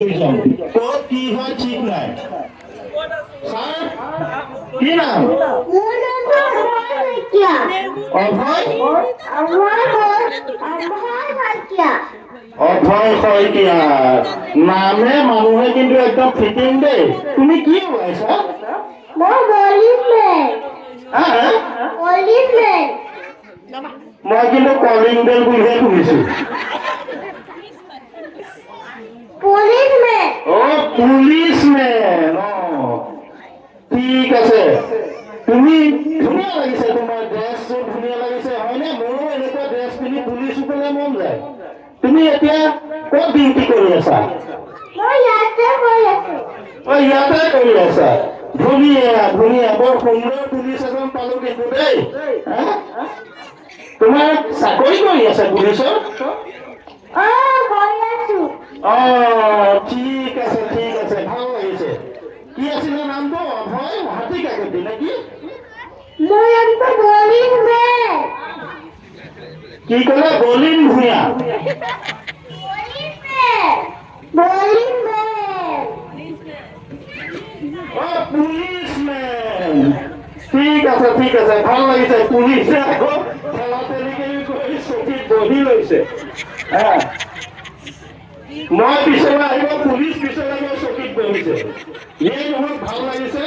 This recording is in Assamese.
ক'ত কি হয় ঠিক নাই। ছাৰ কি নাম? অভয় অভয় শইকীয়া নামে মানুহে কিন্তু একদম ফিটিং দেই। তুমি কি ওলাইছা? মই কিন্তু কলিং বেল বুলিহে শুনিছো। পুলিচমেন। ঠিক আছে, তুমি ধুনীয়া লাগিছে, তোমাৰ ড্ৰেছটো ধুনীয়া লাগিছে হয়নে? মোৰো এনেকুৱা ড্ৰেছ পিন্ধি পুলিচ হ'বলৈ মন যায়। তুমি এতিয়া ক'ত ডিউটি কৰি আছা? ইয়াতে কৰি আছা। ধুনীয়া ধুনীয়া, বৰ সুন্দৰ পুলিচ এজন পালো কিন্তু দেই। তোমাৰ চাকৰি কৰি আছে পুলিচৰ? ঠিক আছে ঠিক আছে, ভাল লাগিছে। কি আছিলে নামটো? অভয় হাতী কাকতি নেকি? কি ক'লে? বলিন ভূঞা। পুলিচমেন। ঠিক আছে ঠিক আছে, ভাল লাগিছে। পুলিচে আকৌ ঠেলা ঠেলিকে কৰি চকীত বহি লৈছে। মই পিছলৈ আহিব, পুলিচ পিছলৈ চকীত বহিছে। এই বহুত ভাল লাগিছে।